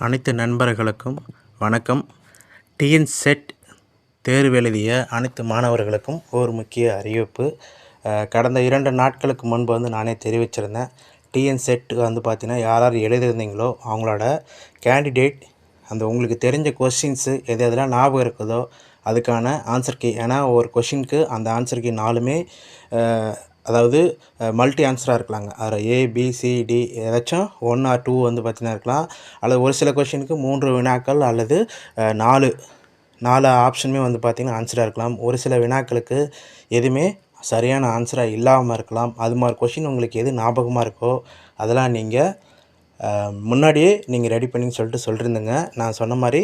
அனைத்து நண்பர்களுக்கும் வணக்கம். டிஎன் செட் தேர்வு எழுதிய அனைத்து மாணவர்களுக்கும் ஒரு முக்கிய அறிவிப்பு. கடந்த 2 நாட்களுக்கு முன்பு நானே தெரிவிச்சிருந்தேன். டிஎன் செட் பார்த்திங்கன்னா யார் எழுதியிருந்தீங்களோ அவங்களோட கேண்டிடேட் உங்களுக்கு தெரிஞ்ச கொஸ்டின்ஸு எதெல்லாம் ஞாபகம் இருக்குதோ அதுக்கான ஆன்சர் கீ. ஏன்னா ஒரு கொஷினுக்கு அந்த ஆன்சர் கீ 4மே அதாவது மல்டி ஆன்சராக இருக்கலாங்க. அதில் ஏபிசிடி ஏதாச்சும் 1 ஆர் 2 பார்த்திங்கன்னா இருக்கலாம். அல்லது ஒரு சில கொஷினுக்கு 3 வினாக்கள் அல்லது 4 ஆப்ஷனுமே பார்த்திங்கன்னா ஆன்சராக இருக்கலாம். ஒரு சில வினாக்களுக்கு எதுவுமே சரியான ஆன்சராக இல்லாமல் இருக்கலாம். அது மாதிரி கொஷின் உங்களுக்கு எது ஞாபகமாக இருக்கோ அதெல்லாம் நீங்கள் முன்னாடியே நீங்கள் ரெடி பண்ணின்னு சொல்லியிருந்தேங்க. நான் சொன்ன மாதிரி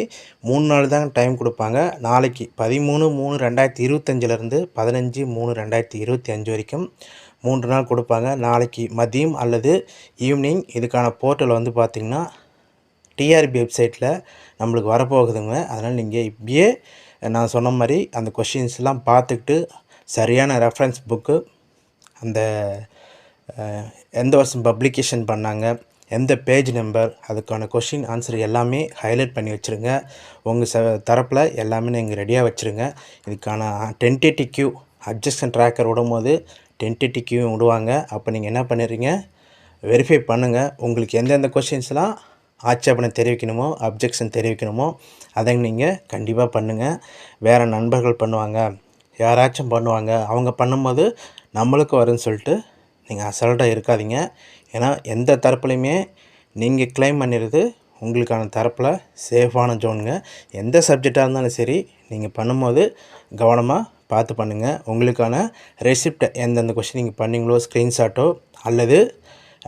3 நாள் தான் டைம் கொடுப்பாங்க. நாளைக்கு 13/3/2025 15/3/2025 வரைக்கும் 3 நாள் கொடுப்பாங்க. நாளைக்கு மதியம் அல்லது ஈவினிங் இதுக்கான போர்ட்டல் பார்த்திங்கன்னா டிஆர்பி வெப்சைட்டில் நம்மளுக்கு வரப்போகுதுங்க. அதனால் நீங்கள் இப்படியே நான் சொன்ன மாதிரி அந்த கொஷின்ஸ்லாம் பார்த்துக்கிட்டு சரியான ரெஃபரன்ஸ் புக்கு, அந்த எந்த வருஷம் பப்ளிகேஷன் பண்ணாங்க, எந்த பேஜ் நம்பர், அதுக்கான கொஷின் ஆன்சர் எல்லாமே ஹைலைட் பண்ணி வச்சுருங்க. உங்கள் தரப்பில் எல்லாமே நீங்கள் ரெடியாக வச்சுருங்க. இதுக்கான டென்டேட்டிவ் கியூ அப்ஜெக்ஷன் ட்ராக்கர் விடும்போது டென்டேட்டிவ் கியூ விடுவாங்க. அப்போ நீங்கள் என்ன பண்ணிடுறீங்க, வெரிஃபை பண்ணுங்கள். உங்களுக்கு எந்தெந்த கொஷின்ஸ்லாம் ஆட்சேபனை தெரிவிக்கணுமோ, அப்ஜெக்ஷன் தெரிவிக்கணுமோ அதை நீங்கள் கண்டிப்பாக பண்ணுங்கள். வேறு நண்பர்கள் பண்ணுவாங்க, யாராச்சும் பண்ணுவாங்க, அவங்க பண்ணும்போது நம்மளுக்கு வரும்னு சொல்லிட்டு நீங்கள் அசால்ட்டாக இருக்காதீங்க. ஏன்னா எந்த தரப்புலையுமே நீங்கள் கிளைம் பண்ணிடுறது உங்களுக்கான தரப்பில் சேஃபான ஜோனுங்க. எந்த சப்ஜெக்டாக இருந்தாலும் சரி நீங்கள் பண்ணும்போது கவனமாக பார்த்து பண்ணுங்கள். உங்களுக்கான ரெசிப்டை எந்தெந்த கொஸ்டின் நீங்கள் பண்ணிங்களோ ஸ்க்ரீன்ஷாட்டோ அல்லது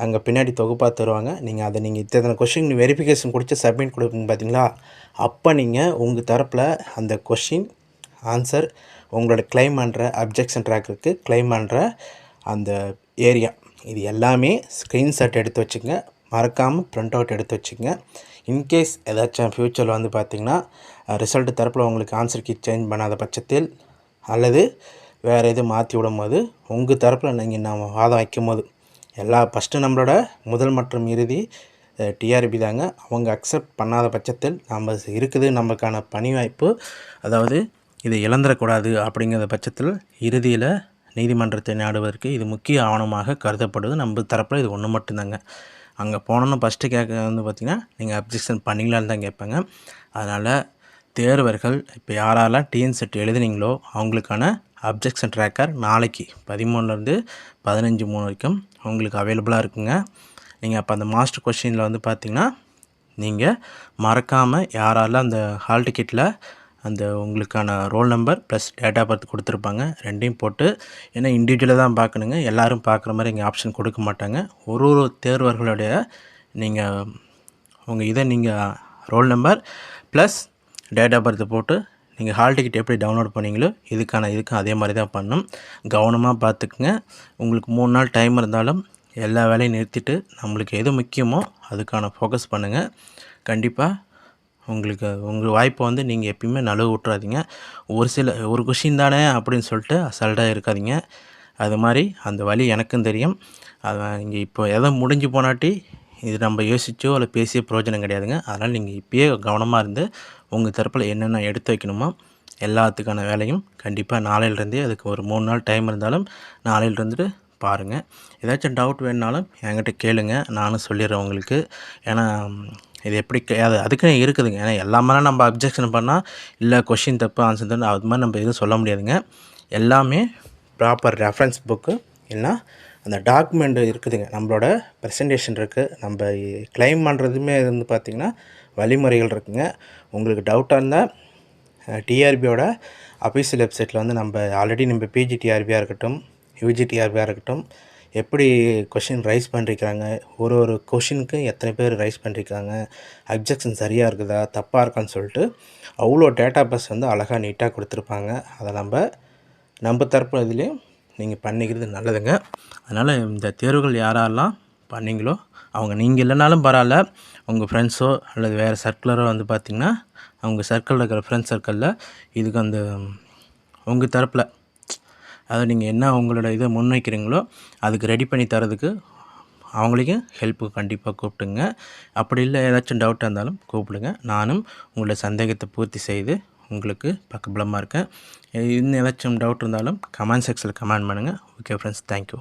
அங்கே பின்னாடி தொகுப்பாக தருவாங்க. அதை இத்தனை கொஸ்டின் வெரிஃபிகேஷன் கொடுத்து சப்மிட் கொடுப்பீங்க பார்த்தீங்களா, அப்போ நீங்கள் உங்கள் தரப்பில் அந்த கொஸ்டின் ஆன்சர் உங்களோட கிளைம் பண்ணுற அப்ஜெக்ஷன் ட்ராக்கருக்கு கிளைம் பண்ணுற அந்த ஏரியா இது எல்லாமே ஸ்க்ரீன்ஷாட் எடுத்து வச்சுங்க. மறக்காமல் ப்ரிண்ட் அவுட் எடுத்து வச்சுங்க. இன்கேஸ் ஏதாச்சும் ஃப்யூச்சரில் பார்த்திங்கன்னா ரிசல்ட்டு தரப்பில் உங்களுக்கு ஆன்சர் கீ சேஞ்ச் பண்ணாத பட்சத்தில் அல்லது வேறு எதுவும் மாற்றி விடும்போது உங்கள் தரப்பில் நம்ம வாதம் வைக்கும்போது ஃபஸ்ட்டு நம்மளோட முதல் மற்றும் இறுதி டிஆர்பி தாங்க. அவங்க அக்செப்ட் பண்ணாத பட்சத்தில் நம்மளுக்கான பணி வாய்ப்பு, அதாவது இதை இழந்துடக்கூடாது அப்படிங்கிற பட்சத்தில் இறுதியில் நீதிமன்றத்தை நாடுவதற்கு இது முக்கிய ஆவணமாக கருதப்படுது. நம்ம தரப்பில் இது ஒன்று மட்டும்தாங்க. அங்கே போனோன்னு ஃபஸ்ட்டு கேட்க பார்த்திங்கன்னா நீங்கள் அப்ஜெக்ஷன் பண்ணிங்களான்னு தான் கேட்பாங்க. அதனால் தேர்வர்கள் இப்போ யாரெல்லாம் டிஎன் செட் எழுதுனீங்களோ அவங்களுக்கான அப்ஜெக்ஷன் ட்ராக்கர் நாளைக்கு 13 15/3 வரைக்கும் உங்களுக்கு அவைலபிளாக இருக்குங்க. நீங்கள் அப்போ அந்த மாஸ்டர் கொஸ்டினில் பார்த்திங்கன்னா நீங்கள் மறக்காமல் யாரெல்லாம் அந்த ஹால் டிக்கெட்டில் அந்த உங்களுக்கான roll number plus date of birth கொடுத்துருப்பாங்க, ரெண்டையும் போட்டு, ஏன்னா இண்டிவிஜுவலாக தான் பார்க்கணுங்க. எல்லோரும் பார்க்குற மாதிரி இங்கே ஆப்ஷன் கொடுக்க மாட்டாங்க. ஒரு தேர்வர்களுடைய நீங்கள் உங்கள் roll number plus date of birth போட்டு நீங்கள் ஹால் டிக்கெட் எப்படி டவுன்லோட் பண்ணீங்களோ இதுக்கும் அதே மாதிரி தான் பண்ணணும். கவனமாக பார்த்துக்குங்க. உங்களுக்கு 3 நாள் டைம் இருந்தாலும் எல்லா வேலையும் நிறுத்திட்டு நம்மளுக்கு எது முக்கியமோ அதுக்கான ஃபோக்கஸ் பண்ணுங்கள். கண்டிப்பாக உங்கள் வாய்ப்பை நீங்கள் எப்பயுமே நழுவ விட்றாதீங்க. ஒரு கொஷின் தானே அப்படின்னு சொல்லிட்டு அசால்ட்டாக இருக்காதீங்க. அது மாதிரி அந்த வழி எனக்கும் தெரியும். இங்கே இப்போ எதை முடிஞ்சு போனாட்டி இது நம்ம யோசிச்சோ இல்லை பேசிய பிரயோஜனம் கிடையாதுங்க. அதனால் நீங்கள் இப்போயே கவனமாக இருந்து உங்கள் தரப்பில் என்னென்ன எடுத்து வைக்கணுமோ எல்லாத்துக்கான வேலையும் கண்டிப்பாக நாளையிலேருந்தே, அதுக்கு ஒரு 3 நாள் டைம் இருந்தாலும் நாளையிலேருந்துட்டு பாருங்கள். ஏதாச்சும் டவுட் வேணுனாலும் என்கிட்ட கேளுங்க, நானும் சொல்லிடுறேன் உங்களுக்கு. ஏன்னா இது எப்படி அதுக்குன்னு இருக்குதுங்க. ஏன்னா எல்லாமே நம்ம அப்ஜெக்ஷன் பண்ணால் இல்லை கொஷின் தப்பு ஆன்சர் தப்பு அது மாதிரி நம்ம எதுவும் சொல்ல முடியாதுங்க. எல்லாமே ப்ராப்பர் ரெஃபரன்ஸ் புக்கு இல்லைனா அந்த டாக்குமெண்ட் இருக்குதுங்க. நம்மளோட ப்ரெசன்டேஷன் இருக்குது. நம்ம கிளைம் பண்ணுறதுமே பார்த்திங்கன்னா வழிமுறைகள் இருக்குதுங்க. உங்களுக்கு டவுட்டாக இருந்தால் டிஆர்பியோட அஃபீஷியல் வெப்சைட்டில் நம்ம ஆல்ரெடி நம்ம பிஜிடிஆர்பியாக இருக்கட்டும், யூஜிடிஆர்பியாக இருக்கட்டும், எப்படி கொஷின் ரைஸ் பண்ணியிருக்கிறாங்க, ஒரு கொஷினுக்கு எத்தனை பேர் ரைஸ் பண்ணியிருக்காங்க, அப்ஜெக்ஷன் சரியாக இருக்குதா தப்பாக இருக்கான்னு சொல்லிட்டு அவ்வளோ டேட்டா பேஸ் அழகாக நீட்டாக கொடுத்துருப்பாங்க. அதை நம்ம தரப்பு இதுலேயும் நீங்கள் பண்ணிக்கிறது நல்லதுங்க. அதனால் இந்த தேர்வுகள் யாரெல்லாம் பண்ணிங்களோ அவங்க நீங்கள் இல்லைனாலும் பரவாயில்ல, உங்கள் ஃப்ரெண்ட்ஸோ அல்லது வேறு சர்க்குலரோ பார்த்திங்கன்னா அவங்க சர்க்கிளில் இருக்கிற ஃப்ரெண்ட்ஸ் சர்க்கிளில் இதுக்கு உங்கள் தரப்பில் அதாவது நீங்கள் என்ன உங்களோட இதை முன்வைக்கிறீங்களோ அதுக்கு ரெடி பண்ணி தரதுக்கு அவங்களையும் ஹெல்ப்புக்கு கண்டிப்பாக கூப்பிட்டுங்க. அப்படி இல்லை ஏதாச்சும் டவுட்டாக இருந்தாலும் கூப்பிடுங்க. நானும் உங்களுடைய சந்தேகத்தை பூர்த்தி செய்து உங்களுக்கு பக்கபலமாக இருக்கேன். இன்னும் ஏதாச்சும் டவுட் இருந்தாலும் கமெண்ட் செக்ஷனில் கமெண்ட் பண்ணுங்கள். Okay friends, thank you.